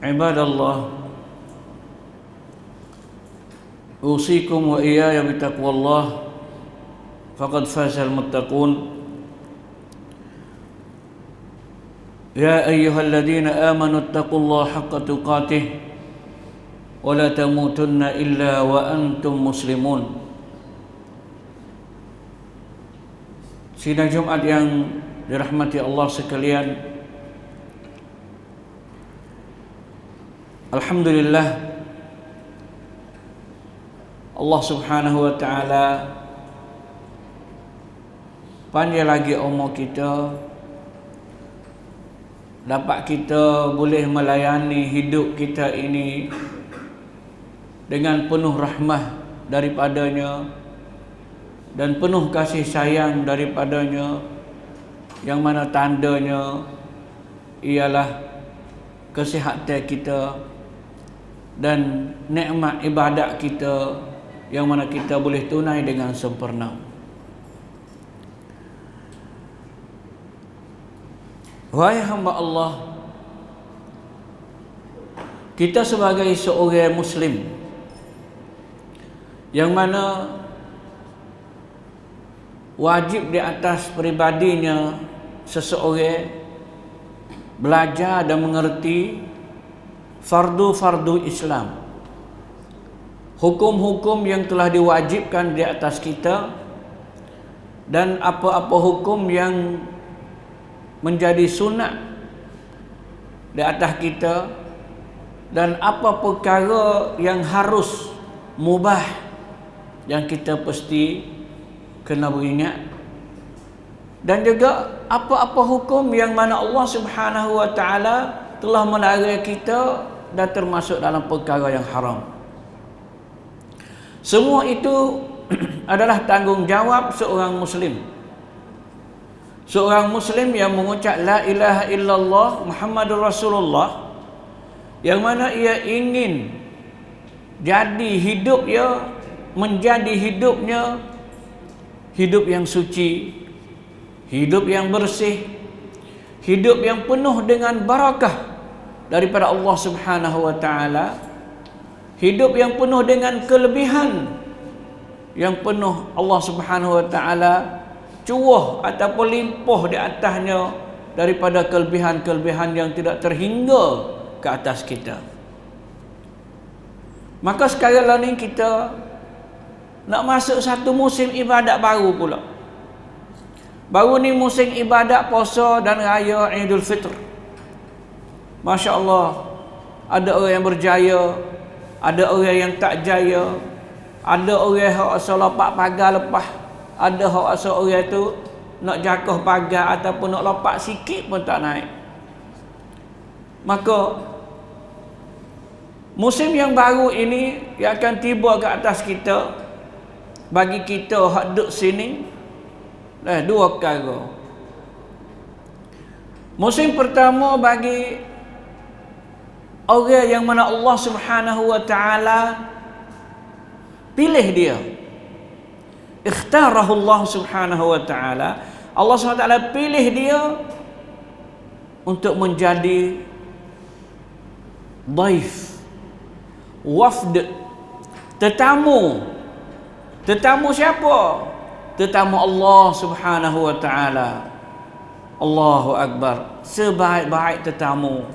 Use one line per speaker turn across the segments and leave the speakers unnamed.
Ibadallah, usikum wa iyaya bitaqwallah, faqad fazal muttaqun. Ya ayyuhalladzina amanu taqullaha haqqa tuqatih wa la tamutunna illa wa antum muslimun. Sidang Jumat yang dirahmati Allah sekalian, alhamdulillah, Allah subhanahu wa ta'ala panjang lagi umur kita, dapat kita boleh melayani hidup kita ini dengan penuh rahmah daripadanya dan penuh kasih sayang daripadanya, yang mana tandanya ialah kesihatan kita dan nikmat ibadat kita, yang mana kita boleh tunai dengan sempurna. Wahai hamba Allah, kita sebagai seorang Muslim, yang mana wajib di atas peribadinya seseorang belajar dan mengerti fardu-fardu Islam, hukum-hukum yang telah diwajibkan di atas kita, dan apa-apa hukum yang menjadi sunat di atas kita, dan apa perkara yang harus mubah yang kita pasti kena beringat, dan juga apa-apa hukum yang mana Allah Subhanahu wa ta'ala telah melarang kita dan termasuk dalam perkara yang haram. Semua itu adalah tanggungjawab seorang Muslim. Seorang Muslim yang mengucap la ilaha illallah Muhammadur Rasulullah, yang mana ia ingin jadi hidupnya, menjadi hidupnya hidup yang suci, hidup yang bersih, hidup yang penuh dengan barakah daripada Allah Subhanahu wa ta'ala, hidup yang penuh dengan kelebihan, yang penuh Allah Subhanahu wa ta'ala curah ataupun limpah di atasnya daripada kelebihan-kelebihan yang tidak terhingga ke atas kita. Maka sekarang ni kita nak masuk satu musim ibadat baru pula. Baru ni musim ibadat puasa dan raya Idul Fitr. Masya Allah, ada orang yang berjaya, ada orang yang tak jaya, ada orang yang asal lopak pagar lepas, ada yang asal orang tu nak jatuh pagar ataupun nak lopak sikit pun tak naik. Maka musim yang baru ini yang akan tiba ke atas kita, bagi kita hak duduk sini, dua perkara. Musim pertama bagi orang yang mana Allah Subhanahu wa ta'ala pilih dia, ikhtarahu Allah Subhanahu wa ta'ala, Allah Subhanahu wa ta'ala pilih dia untuk menjadi dhaif, wafd, tetamu. Tetamu siapa? Tetamu Allah Subhanahu wa ta'ala. Allahu Akbar. Sebaik-baik tetamu,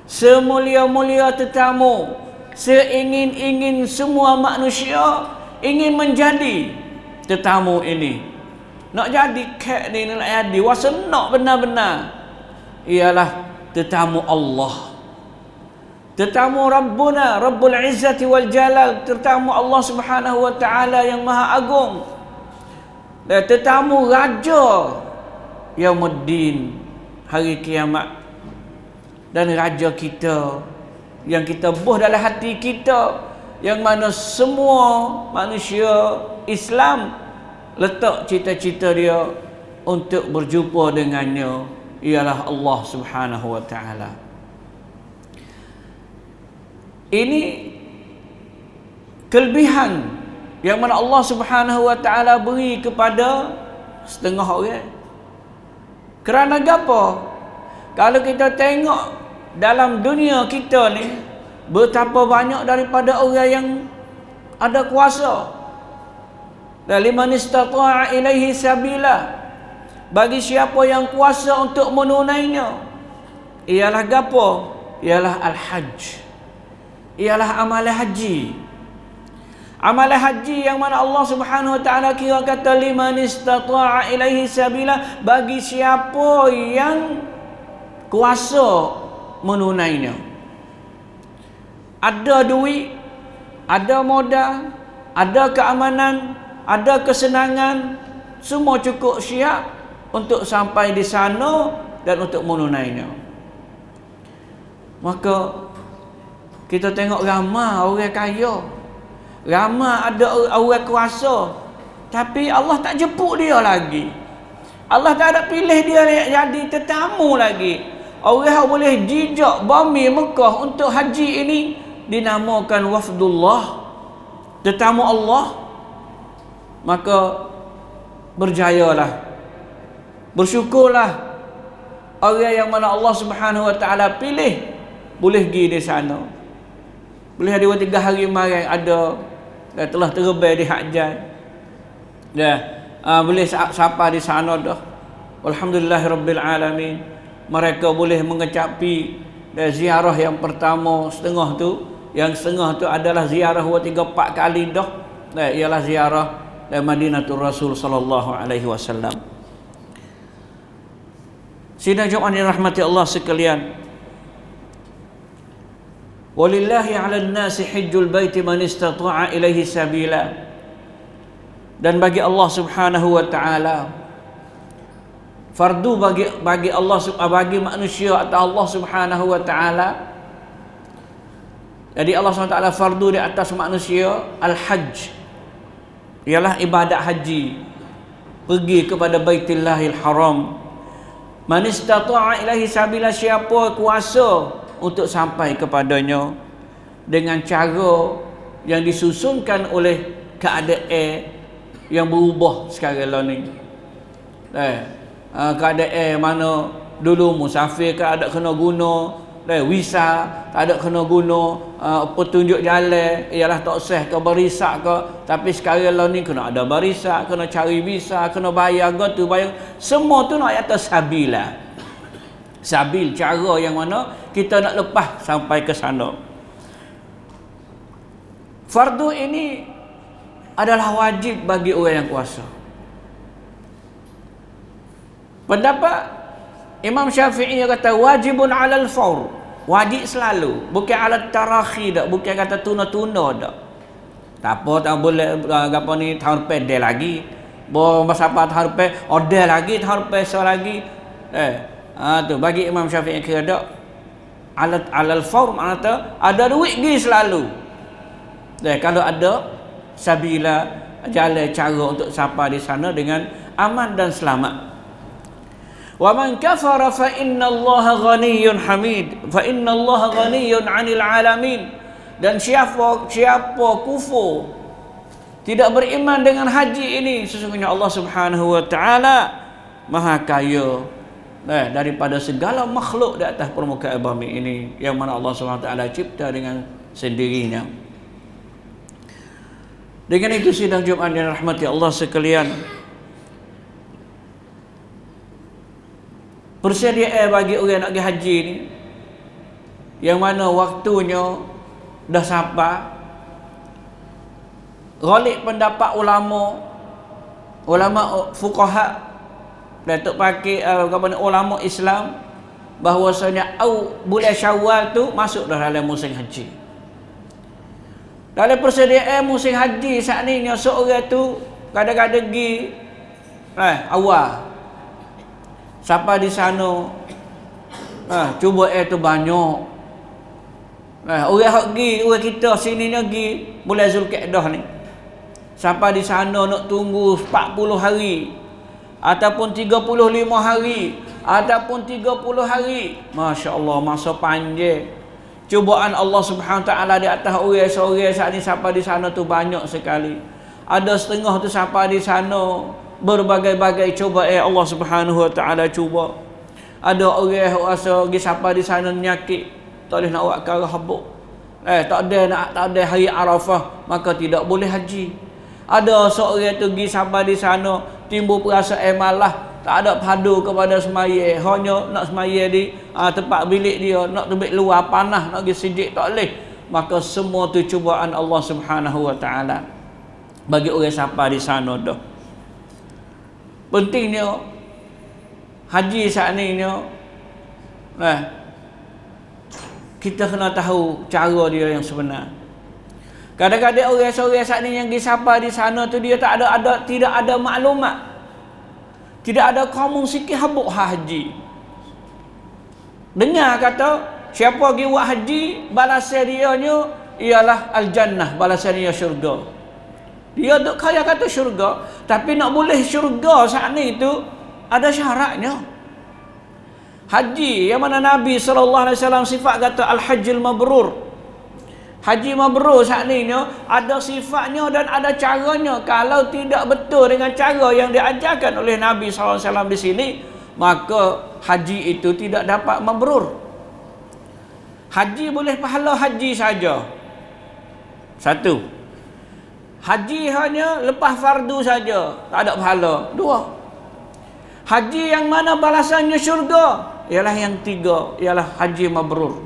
semulia-mulia tetamu, seingin-ingin semua manusia ingin menjadi tetamu ini. Nak jadi kek ni, nak jadi wasenak benar-benar, ialah tetamu Allah, tetamu Rabbuna Rabbul Izzati wal Jalal, tetamu Allah Subhanahu wa ta'ala yang maha agung, dan tetamu Raja Yaumuddin, hari kiamat, dan Raja kita yang kita buh dalam hati kita, yang mana semua manusia Islam letak cita-cita dia untuk berjumpa dengannya, ialah Allah Subhanahu wa ta'ala. Ini kelebihan yang mana Allah Subhanahu wa ta'ala beri kepada setengah orang. Kerana apa? Kalau kita tengok dalam dunia kita ni betapa banyak daripada orang yang ada kuasa. Liman istata'a ilaihi sabila, bagi siapa yang kuasa untuk menunainya, ialah gapo? Ialah al-hajj, ialah amalan haji. Amalan haji yang mana Allah Subhanahu wa taala kira kata liman istata'a ilaihi sabila, bagi siapa yang kuasa menunainya. Ada duit, ada modal, ada keamanan, ada kesenangan, semua cukup siap untuk sampai di sana dan untuk menunainya. Maka kita tengok ramai orang kaya, ramai ada orang kuasa, tapi Allah tak jemput dia lagi. Allah tak ada pilih dia jadi tetamu lagi. Orang boleh jejak bumi Mekah untuk haji ini dinamakan wafdullah, tetamu Allah. Maka berjayalah, bersyukurlah orang yang mana Allah Subhanahu wa taala pilih boleh pergi di sana. Boleh ada 2-3 hari kemarin ada dah telah terlebih di Hajjaj. Dah boleh sapa di sana dah. Alhamdulillahirabbil alamin. Mereka boleh mengecapi ziarah yang pertama setengah tu, yang setengah tu adalah ziarah 2-3-4 kali dah. Ialah ziarah dari Madinatul Rasul sallallahu alaihi wasallam. Sidang Jumaat yang rahmati Allah sekalian, walillahi 'alan nasi hajjul baiti man istata'a ilaihi sabila. Dan bagi Allah Subhanahu wa taala fardu bagi Allah, bagi manusia atau Allah Subhanahu wa taala. Jadi Allah Subhanahu wa taala fardu di atas manusia al-hajj, ialah ibadat haji, pergi kepada Baitullahil Haram. Man istata'a ilaihi sabila, siapa kuasa untuk sampai kepadanya dengan cara yang disusunkan oleh keadaan yang berubah sekarang ni. Keadaan mana dulu musafir kan ada kena guna visa, tak ada kena guna petunjuk jalan, ialah tak sah ke barisak ke. Tapi sekarang lah ni kena ada barisak, kena cari visa, kena bayar tu bayar, semua tu nak atas sabila. Sabil, cara yang mana kita nak lepas sampai ke sana. Fardu ini adalah wajib bagi orang yang kuasa. Pendapat Imam Syafi'i kata wajibun 'alal fawr, wajib selalu, bukan 'alat tarakhi dak, bukan kata tuna-tuna dak. Tak apa, tak boleh apa ni tahun pedal lagi. Bo masa apa tahun pe order lagi, tahun peso lagi. Tu bagi Imam Syafi'i kira dak 'alal fawr, maknanya ada duit pergi selalu. Kalau ada sabila, jalan cara untuk sampai di sana dengan aman dan selamat. Wa man kafara fa inna Allaha ghaniyyun hamid, fa inna Allaha ghaniyyun 'anil 'alamin. Dan siapa kufur, tidak beriman dengan haji ini, sesungguhnya Allah Subhanahu wa taala maha kaya daripada segala makhluk di atas permukaan bumi ini, yang mana Allah Subhanahu wa taala cipta dengan sendirinya. Dengan itu sidang Jumaat yang rahmati Allah sekalian, persediaan bagi orang nak pergi haji ni, yang mana waktunya dah sampai. Ghalib pendapat ulama fuqaha, Datuk pakai ulama Islam, bahwasanya bulan Syawal tu masuk dalam musim haji. Dalam persediaan musim haji saat ni, seorang tu kadang-kadang pergi awal sampai di sana, cuba tu banyak. Orang pergi, orang kita sini ni pergi bulan Zulkaidah ni, sampai di sana nak tunggu 40 hari ataupun 35 hari ataupun 30 hari. Masya Allah, masa panjang. Cubaan Allah Subhanahu Wa Taala di atas orang-orang saat ni sampai di sana tu banyak sekali. Ada setengah tu sampai di sana berbagai-bagai cubaan Allah Subhanahu Wa Taala cuba. Ada orang rasa pergi sampai di sana menyakit, tak boleh nak buat perkara habuk. Tak ada hari Arafah, maka tidak boleh haji. Ada seorang tu pergi sampai di sana timbul perasaan malah, tak ada padu kepada semaya, hanya nak semaya di tempat bilik dia, nak tempat luar panas, nak pergi sijik tak boleh. Maka semua tu cubaan Allah Subhanahu wa taala bagi orang sampai di sana dah. Pentingnya haji saat ni kita kena tahu cara dia yang sebenar. Kadang-kadang orang-orang saat ni yang disapa di sana tu dia tidak ada maklumat. Tidak ada kamu sikit habuk haji. Dengar kata siapa pergi buat haji, balasan dia ialah al-jannah, balasan dia syurga. Dia duk kaya kata syurga, tapi nak boleh syurga saat ni tu ada syaratnya. Haji yang mana Nabi SAW sifat kata al-hajjul mabrur. Haji mabrur saat ni ada sifatnya dan ada caranya. Kalau tidak betul dengan cara yang diajarkan oleh Nabi SAW di sini, maka haji itu tidak dapat mabrur. Haji boleh pahala haji saja. Satu, haji hanya lepas fardu saja, tak ada pahala. Dua, haji yang mana balasannya syurga. Ialah yang tiga, ialah haji mabrur.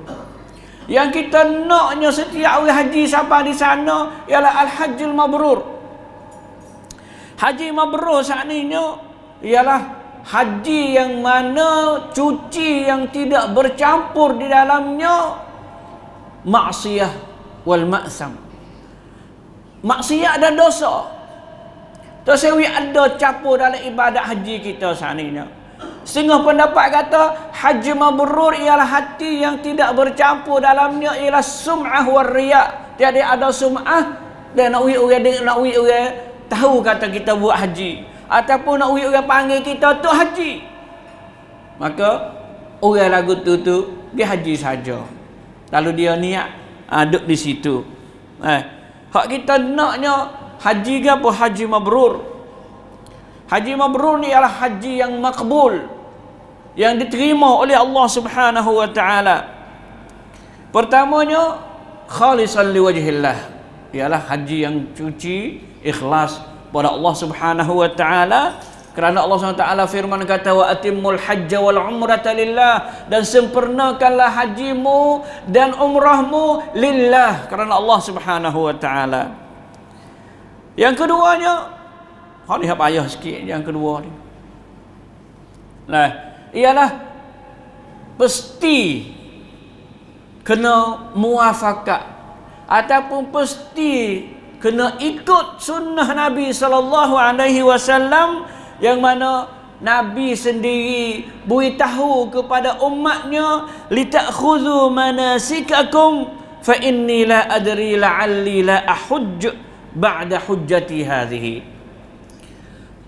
Yang kita naknya setiap orang haji sampai di sana ialah al-hajjul mabrur. Haji mabrur saat ni ialah haji yang mana cuci yang tidak bercampur di dalamnya maksiyah wal ma'sam. Maksiat dan dosa. Tersewi ada campur dalam ibadat haji kita saat ni. Setengah pendapat kata haji mabrur ialah hati yang tidak bercampur dalamnya ialah sum'ah war riya. Tiada ada sum'ah dan nak orang tahu kata kita buat haji, ataupun nak orang panggil kita tu haji. Maka orang lagu tu dia haji saja. Lalu dia niat duduk di situ. Hak kita naknya haji ke apa? Haji mabrur. Haji mabrur ni ialah haji yang makbul, yang diterima oleh Allah Subhanahu wa taala. Pertamanya khalisan liwajhillah, ialah haji yang cuci ikhlas pada Allah Subhanahu wa taala. Kerana Allah Subhanahu wa taala firman kata wa atimmul hajja wal umrata lillah, dan sempurnakanlah hajimu dan umrahmu lillah, kerana Allah Subhanahu wa taala. Yang keduanya, ni payah sikit yang kedua ni. Ialah pasti kena muafakat ataupun pasti kena ikut sunnah Nabi sallallahu alaihi wasallam, yang mana Nabi sendiri beritahu kepada umatnya litakhudhu manasikakum fa inni la adri la'alli la ahujj ba'da hujjati hadhihi.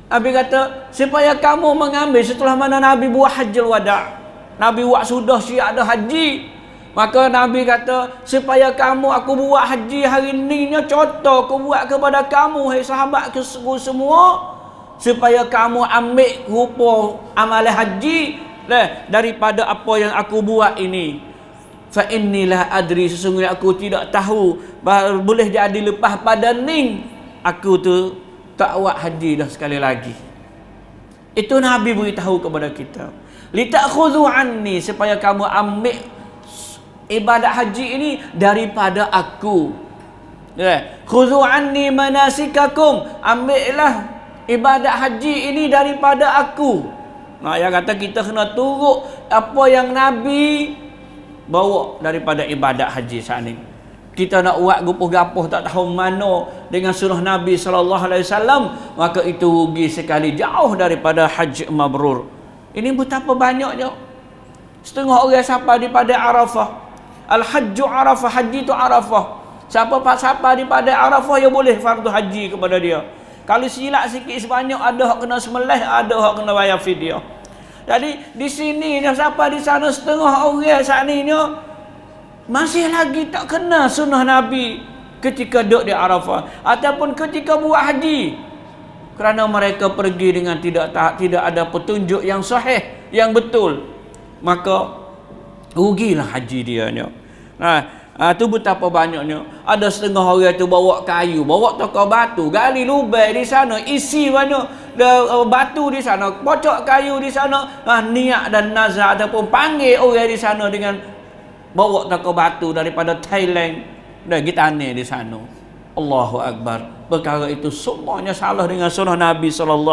Nabi kata supaya kamu mengambil setelah mana Nabi buat hajjul wada', Nabi buat sudah siap ada haji, maka Nabi kata supaya kamu aku buat haji hari ni contoh aku buat kepada kamu hai sahabat semua, supaya kamu ambil rupa amalan haji daripada apa yang aku buat ini. Fa innilah adri, sesungguhnya aku tidak tahu boleh jadi lepas pada ning aku tu tak buat haji dah sekali lagi. Itu Nabi beritahu kepada kita. Litakhudhu anni, supaya kamu ambil ibadat haji ini daripada aku. Khudhu anni manasikakum, ambillah ibadat haji ini daripada aku. Yang kata kita kena turut apa yang Nabi bawa daripada ibadat haji saat ini. Kita nak buat gupuh-gapuh tak tahu mana dengan sunnah Nabi SAW, maka itu rugi sekali, jauh daripada haji mabrur. Ini betapa banyaknya setengah orang sampai di pada Arafah. Al-hajju Arafah, haji itu Arafah. Siapa di pada Arafah yang boleh fardu haji kepada dia. Kalau silap sikit sebanyak, ada hak kena sembelih, ada hak kena bayar fidyah. Jadi di sini sampai di sana setengah orang saat ni masih lagi tak kena sunnah Nabi ketika duduk di Arafah ataupun ketika buat haji, kerana mereka pergi dengan tidak ada petunjuk yang sahih, yang betul. maka rugilah haji dia nya. Tu betapa banyaknya. Ada setengah orang tu bawa kayu, bawa tokau batu, gali lubang di sana, isi banyak batu di sana, pocok kayu di sana, niat dan nazar ataupun panggil orang di sana dengan bawa tokau batu daripada Thailand dan kita aneh di sana. Allahu Akbar. Perkara itu semuanya salah dengan sunnah Nabi SAW.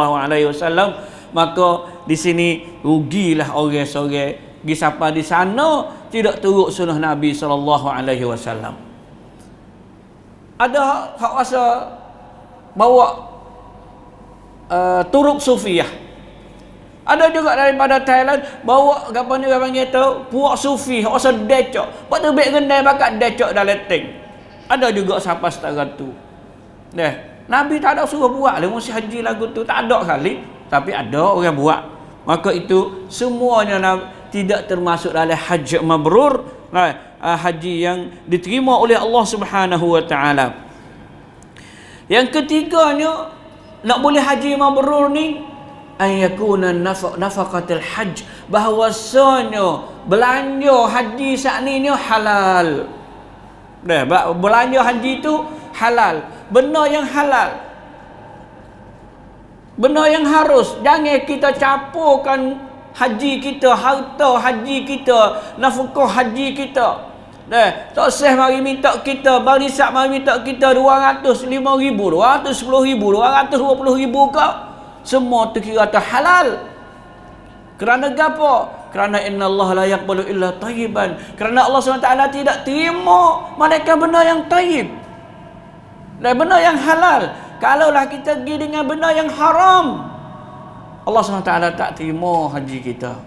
Maka di sini rugilah orang-orang pergi siapa di sana tidak turut sunnah Nabi SAW. Ada hak rasa bawa turuk sufiah. Ada juga daripada Thailand bawa apa ni orang panggil tu puak sufi, hak rasa decok. Pak tu baik gendai bakat decok dalam tank. Ada juga siapa setara tu. Nabi tak ada suruh buat lah mesti haji lagu tu, tak ada kali, tapi ada orang buat. Maka itu semuanya tidak termasuk dalam haji mabrur, haji yang diterima oleh Allah Subhanahu wa taala. Yang ketiganya nak boleh haji mabrur ni ayakuna nafaqatul hajj, bahawasanya belanja haji saat ni halal. Belanja haji itu halal, benda yang halal, benda yang harus. Jangan kita campurkan haji kita, harta haji kita, nafkah haji kita. Tak sah mari minta kita, barisak mari minta kita 205,000, 210,000, 220,000 ke. Semua tu kira tu halal. Kerana gapo? Kerana innallaha la yaqbalu illa tayyiban. Kerana Allah SWT tidak terima malaikat benda yang tayyib. Dan benda yang halal. Kalaulah kita pergi dengan benda yang haram, Allah SWT tak terima haji kita.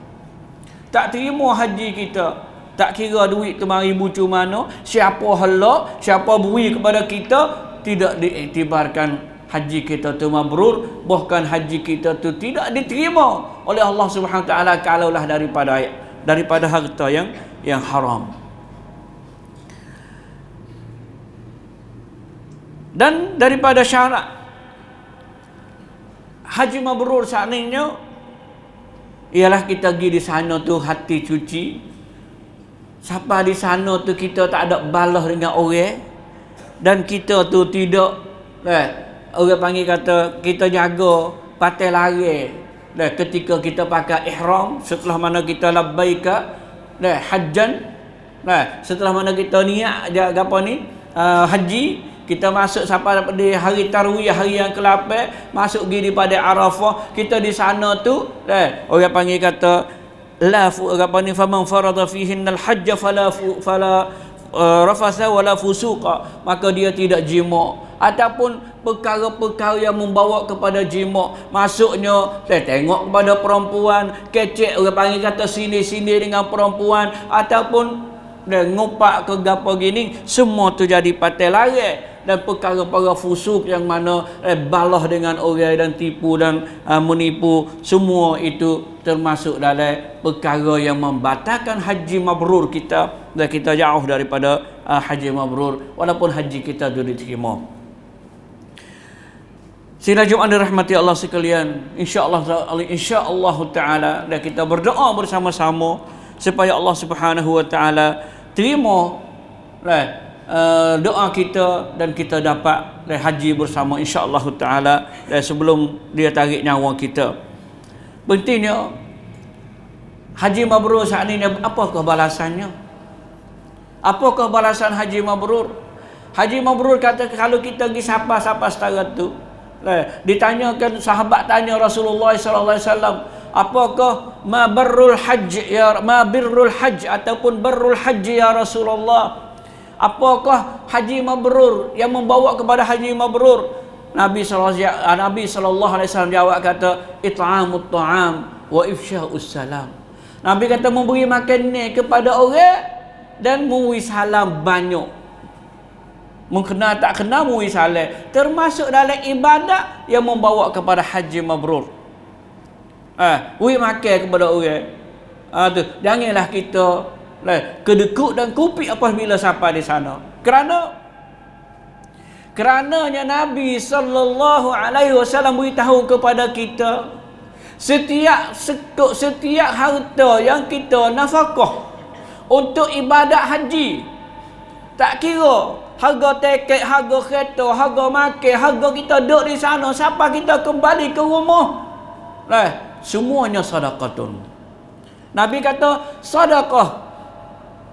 Tak terima haji kita. Tak kira duit tu mari bucu mana, siapa halak, siapa beri kepada kita, tidak diiktibarkan haji kita tu mabrur, bahkan haji kita tu tidak diterima oleh Allah Subhanahu Wa Taala kalaulah daripada harta yang haram. Dan daripada syarat haji mabrur sakningnya ialah kita pergi di sana tu hati cuci. Siapa di sana tu kita tak ada balah dengan orang, dan kita tu tidak orang panggil kata kita jaga patai lari ketika kita pakai ihram, setelah mana kita labbaika hajjan, setelah mana kita niat apa ni haji, kita masuk sampai di hari tarwiyah, hari yang ke-8, masuk pergi pada Arafah, kita di sana tu orang panggil kata la apa ni faman farada fihinnal hajj fala rafasa wala fusuqa, maka dia tidak jima ataupun perkara-perkara yang membawa kepada jima. Maksudnya tengok kepada perempuan, kecek orang panggil kata sini-sini dengan perempuan, ataupun ngopak ke gapo gini, semua tu jadi patai lari. Dan perkara-perkara fusuk yang mana balah dengan orang dan tipu dan menipu, semua itu termasuk dalam perkara yang membatalkan haji mabrur kita, dan kita jauh daripada haji mabrur walaupun haji kita itu diterima. Sidang Jumaat dirahmati Allah sekalian, insya-Allah taala, dan kita berdoa bersama-sama supaya Allah Subhanahu wa taala terima doa kita dan kita dapat haji bersama insya-Allah taala sebelum dia tarik nyawa kita. Pentingnya haji mabrur saat ini, apakah balasannya? Apakah balasan haji mabrur? Haji mabrur kata kalau kita pergi siapa-siapa setara tu, ditanyakan, sahabat tanya Rasulullah sallallahu alaihi wasallam, apakah ma birrul hajj ataupun birrul haji ya Rasulullah? Apakah haji mabrur yang membawa kepada haji mabrur? Nabi sallallahu alaihi wasallam jawab kata it'amut ta'am wa ifsya'us salam. Nabi kata memberi makan ni kepada orang dan memberi salam banyak. Mengkena tak kena memberi salam termasuk dalam ibadat yang membawa kepada haji mabrur. Beri makan kepada orang. Tu janganlah kita kedekut dan kupik apabila sampai di sana. Kerananya Nabi sallallahu alaihi wasallam beritahu kepada kita, Setiap harta yang kita nafkah untuk ibadat haji, tak kira harga tiket, harga kereta, harga makan, harga kita duduk di sana, siapa kita kembali ke rumah, semuanya sedekatun. Nabi kata sedekah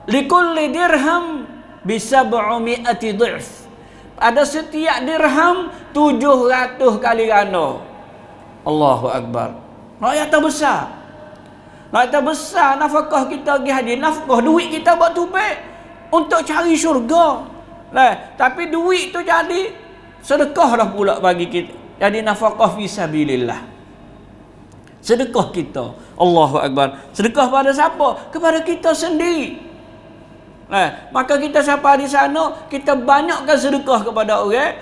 likulli dirham bisab'umi'ati dhif. Ada setiap dirham 700 kali ganda. Allahu Akbar. Rakyat terbesar. Rakyat terbesar nafkah kita pergi haji, nafkah duit kita buat tubik untuk cari syurga. Tapi duit tu jadi sedekah dah pula bagi kita. Jadi nafkah fi sabilillah. Sedekah kita. Allahu Akbar. Sedekah pada siapa? Kepada kita sendiri. Maka kita siapa di sana, kita banyakkan sedekah kepada orang,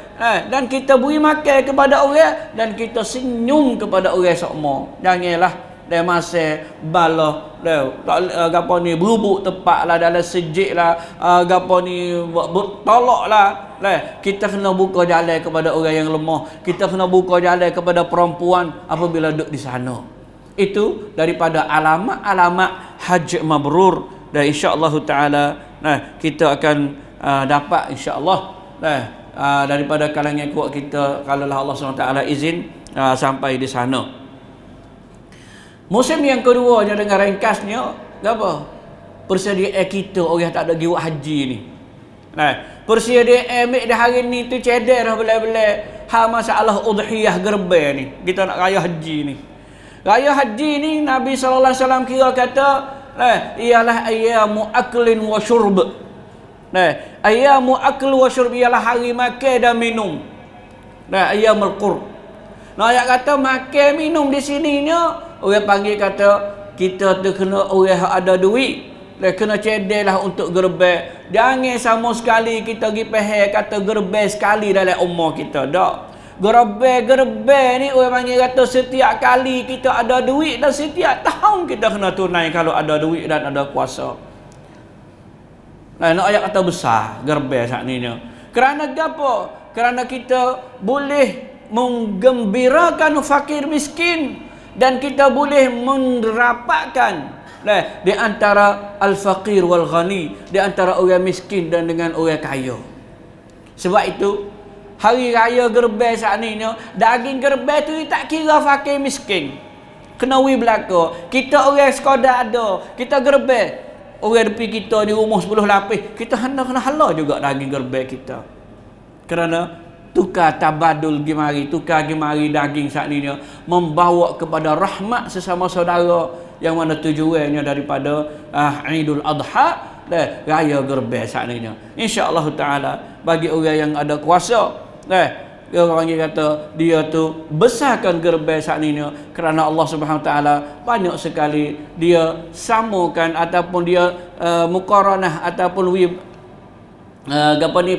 dan kita beri makan kepada orang, dan kita senyum kepada orang semua. Janganlah dia masa bala gapo ni berubuk tepat lah dalam sejik lah, gapo ni tolak lah. Kita kena buka jalan kepada orang yang lemah, kita kena buka jalan kepada perempuan apabila duduk di sana. Itu daripada alamat-alamat haji mabrur. Dan insya-Allah taala kita akan dapat insya-Allah daripada kalangan kuat kita, kalau Allah SWT izin sampai di sana. Musim yang kedua dengan ringkasnya apa? Persediaan kita orang tak ada pergi buat haji ni. Persediaan ambil dah hari ni tu cedek dah belai-belai masalah udhiyah gerbang ni. Kita nak raya haji ni. Raya haji ni Nabi sallallahu alaihi wasallam kira kata ialah ayyamu aklin wa syurb. Ayyamu akl wa syurb ialah hari makan dan minum. Ayyamul qurb. Ayat kata makan minum di sininya orang panggil kata kita tu kena orang ada duit, kena cedeklah untuk gerbang. Jangan sama sekali kita pergi pahal kata gerbang sekali dalam umur kita. Tak. Gerbang ni orang panggil kata setiap kali kita ada duit, dan setiap tahun kita kena tunai kalau ada duit dan ada kuasa. Nak ayat kata besar gerbang saat ni. Kerana apa? Kerana kita boleh menggembirakan fakir miskin, dan kita boleh merapatkan di antara al-faqir wal ghani, di antara orang miskin dan dengan orang kaya. Sebab itu hari raya gerbang saat ni, daging gerbang tu tak kira fakir miskin. Kena wi belaka. Kita orang sekadar ada, kita gerbang. Orang depan kita di rumah 10 lapis, kita hendak kena hala juga daging gerbang kita. Kerana tukar tabadul gimari, tukar gimari daging saat ni membawa kepada rahmat sesama saudara, yang mana tujuannya daripada Idul Adha dan raya gerbang saat ni. Insya-Allah taala bagi orang yang ada kuasa, dia orang panggil kata dia tu besarkan gerbang saat ni, kerana Allah Subhanahu taala banyak sekali dia samakan ataupun dia muqaranah ataupun apa ni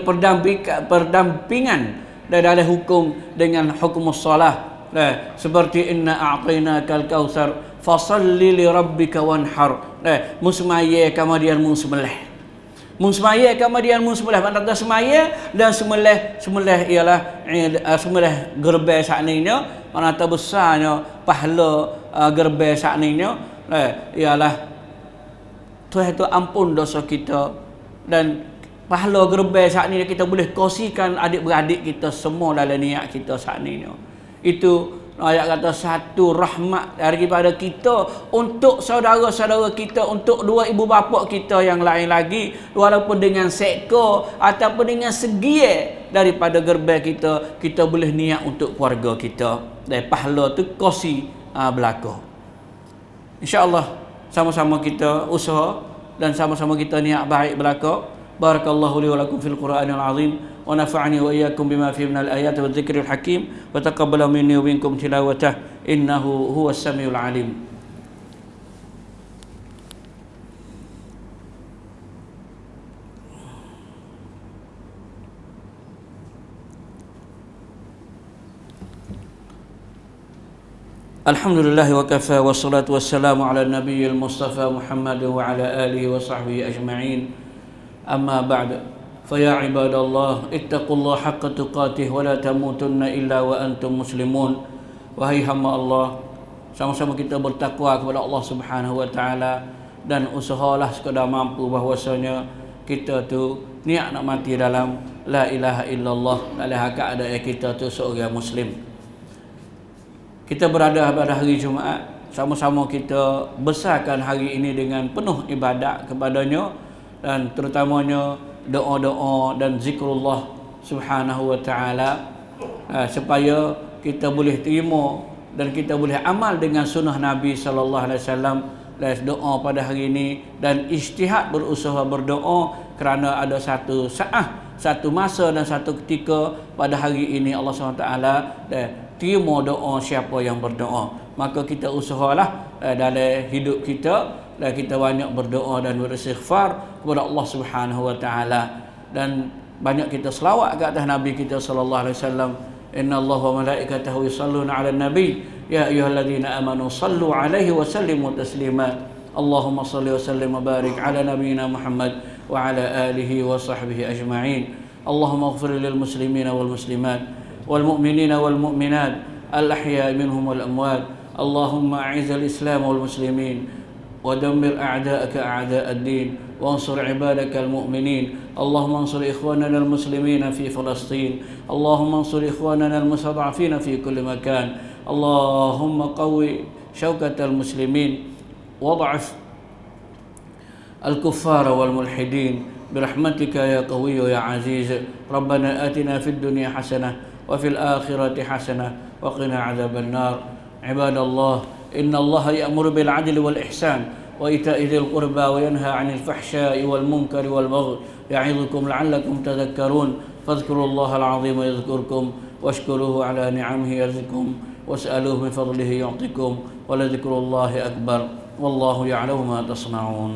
perdampingan dalam hukum dengan hukum solah. Seperti inna a'tainakal kautsar fasalli li rabbika wanhar. Musmaya kemudian musembelih. Musmaya kemudian musembelih. Maknanya semaya dan sembelih ialah sembelih gerbang saat ni. Maknanya besarnya pahala gerbang saat ni ialah Tuhan tu ampun dosa kita, dan pahala gerbang saat ni kita boleh kongsikan adik-beradik kita semua dalam niat kita saat ni. Itu ayat kata satu rahmat daripada kita untuk saudara-saudara kita, untuk dua ibu bapa kita yang lain lagi, walaupun dengan seka ataupun dengan segi daripada gerbang kita, kita boleh niat untuk keluarga kita. Dan pahala tu kongsi belaka. InsyaAllah sama-sama kita usaha dan sama-sama kita niat baik belaka. Barakallahu li wa lakum fil Qur'anil azim, wa nafa'ani wa iyyakum bima fihi minal ayati wadh dhikril hakim, wa taqabbala minni wa minkum tilawatah innahu huwas samiul alim. Alhamdulillah wa kafa, wassalatu wassalamu ala nabiyil mustafa Muhammad wa ala alihi wa sahbihi ajma'in. Amma ba'd, faya ibadallah ittaqullaha haqqa tuqatih wa la tamutunna illa wa antum muslimun. Wahai hamba Allah, sama-sama kita bertakwa kepada Allah Subhanahu wa taala dan usahalah sekadar mampu bahwasanya kita tu niat nak mati dalam la ilaha illallah, dalam keadaan kita tu seorang muslim. Kita berada pada hari Jumaat, sama-sama kita besarkan hari ini dengan penuh ibadat kepadanya dan terutamanya doa-doa dan zikrullah Subhanahu wa taala, supaya kita boleh terima dan kita boleh amal dengan sunnah Nabi sallallahu alaihi wasallam. Doa pada hari ini dan ijtihad berusaha berdoa kerana ada satu saat, satu masa dan satu ketika pada hari ini Allah SWT terima doa siapa yang berdoa. Maka kita usahalah dalam hidup kita dan kita banyak berdoa dan beristighfar kepada Allah Subhanahu wa taala, dan banyak kita selawat ke atas Nabi kita sallallahu alaihi wasallam. Inna Allah wa malaikatahu yusalluna 'alan nabi ya ayyuhalladzina amanu sallu 'alaihi wa sallimu taslima. Allahumma salli wa sallim wa barik 'ala nabiyyina Muhammad wa 'ala alihi wa sahbihi ajma'in. Allahumma ighfir lil muslimina wal muslimat wal mu'minina wal mu'minat al ahya'i minhum wal amwat. Allahumma a'izz al islam wal muslimin wa dammir a'da'aka a'da' ad-din وانصر عبادك المؤمنين. اللهم انصر إخواننا المسلمين في فلسطين. اللهم انصر إخواننا المستضعفين في كل مكان. اللهم قوي شوكة المسلمين واضعف الكفار والملحدين برحمتك يا قوي يا عزيز. ربنا آتنا في الدنيا حسنة وفي الآخرة حسنة وقنا عذاب النار. عباد الله، إن الله يأمر بالعدل والإحسان وإيتاء ذي القربى وينهى عن الفحشاء والمنكر والبغي يعظكم لعلكم تذكرون. فاذكروا الله العظيم يذكركم واشكروه على نعمه يرزقكم واسألوه من فضله يعطكم ولذكر الله أكبر والله يعلم ما تصنعون.